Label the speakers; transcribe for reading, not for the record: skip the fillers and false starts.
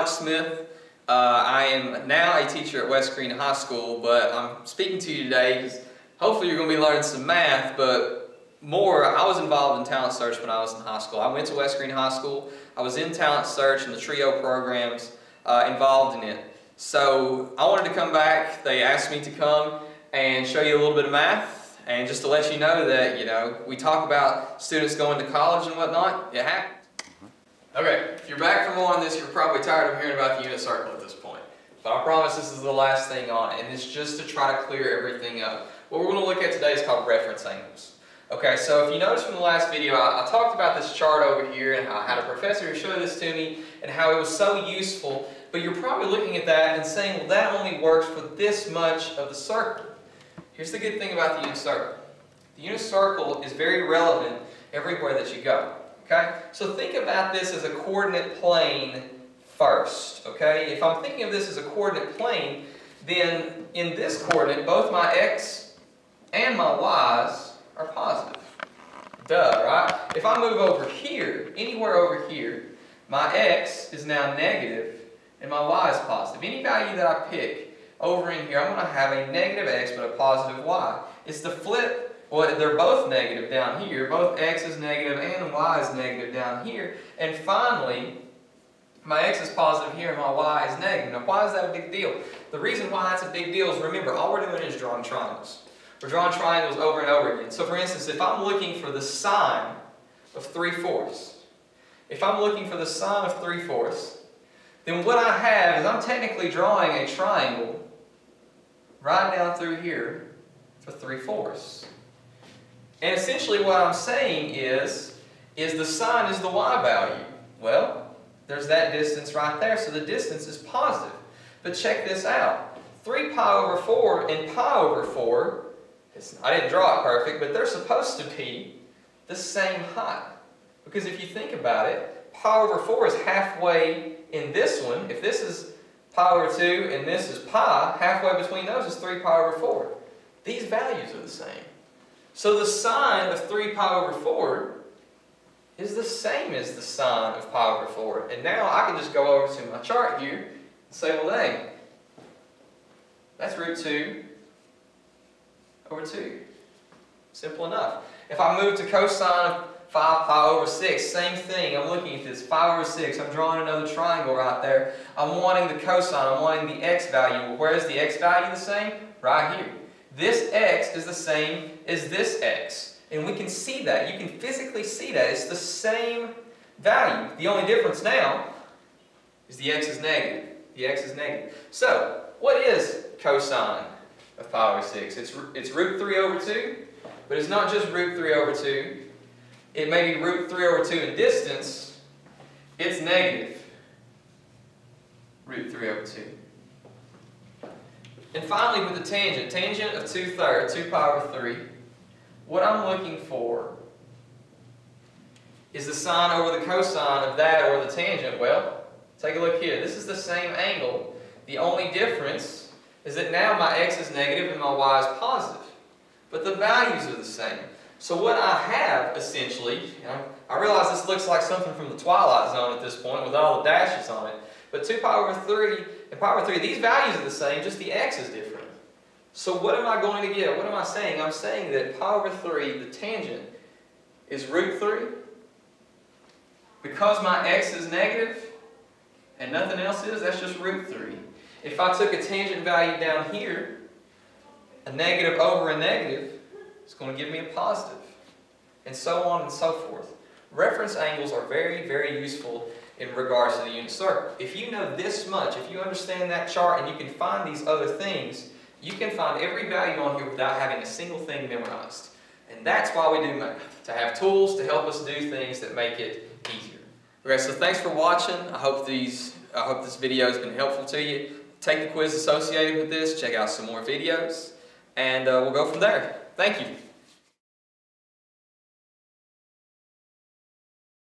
Speaker 1: Smith. I am now a teacher at West Green High School, but I'm speaking to you today because hopefully you're going to be learning some math, but more, I was involved in talent search when I was in high school. I went to West Green High School. I was in talent search and the TRIO programs involved in it. So I wanted to come back. They asked me to come and show you a little bit of math, and just to let you know that, you know, we talk about students going to college and whatnot. It happens. Okay, if you're back for more on this, you're probably tired of hearing about the unit circle at this point. But I promise this is the last thing on it, and it's just to try to clear everything up. What we're going to look at today is called reference angles. Okay, so if you noticed from the last video, I talked about this chart over here and how I had a professor who showed this to me and how it was so useful, but you're probably looking at that and saying, well, that only works for this much of the circle. Here's the good thing about the unit circle. The unit circle is very relevant everywhere that you go. Okay? So think about this as a coordinate plane first. Okay? If I'm thinking of this as a coordinate plane, then in this coordinate, both my x and my y's are positive. Duh, right? If I move over here, anywhere over here, my x is now negative and my y is positive. Any value that I pick over in here, I'm going to have a negative x but a positive y. It's the flip. Well, they're both negative down here. Both x is negative and y is negative down here. And finally, my x is positive here and my y is negative. Now, why is that a big deal? The reason why it's a big deal is, remember, all we're doing is drawing triangles. We're drawing triangles over and over again. So, for instance, if I'm looking for the sine of 3/4, if I'm looking for the sine of 3/4, then what I have is I'm technically drawing a triangle right down through here for 3/4. And essentially what I'm saying is the sine is the y value. Well, there's that distance right there, so the distance is positive. But check this out. 3 pi over 4 and pi over 4, I didn't draw it perfect, but they're supposed to be the same height. Because if you think about it, pi over 4 is halfway in this one. If this is pi over 2 and this is pi, halfway between those is 3 pi over 4. These values are the same. So the sine of 3 pi over 4 is the same as the sine of pi over 4. And now I can just go over to my chart here and say, well, dang, that's root 2 over 2. Simple enough. If I move to cosine of 5 pi over 6, same thing. I'm looking at this, 5 over 6. I'm drawing another triangle right there. I'm wanting the cosine. I'm wanting the x value. Well, where is the x value the same? Right here. This x is the same as this x. And we can see that. You can physically see that. It's the same value. The only difference now is the x is negative. The x is negative. So, what is cosine of pi over 6? It's root 3 over 2, but it's not just root 3 over 2. It may be root 3 over 2 in distance. It's negative root 3 over 2. And finally, with the tangent of 2/3, 2 pi over 3, what I'm looking for is the sine over the cosine of that, or the tangent. Well, take a look here. This is the same angle. The only difference is that now my x is negative and my y is positive. But the values are the same. So what I have, essentially, I realize this looks like something from the Twilight Zone at this point with all the dashes on it. But 2 pi over 3 and pi over 3, these values are the same, just the x is different. So what am I going to get? What am I saying? I'm saying that pi over 3, the tangent, is root 3. Because my x is negative and nothing else is, that's just root 3. If I took a tangent value down here, a negative over a negative, it's going to give me a positive. And so on and so forth. Reference angles are very, very useful in regards to the unit circle. If you know this much, if you understand that chart and you can find these other things, you can find every value on here without having a single thing memorized. And that's why we do math, to have tools to help us do things that make it easier. Okay, so thanks for watching. I hope this video has been helpful to you. Take the quiz associated with this, check out some more videos, and we'll go from there. Thank you.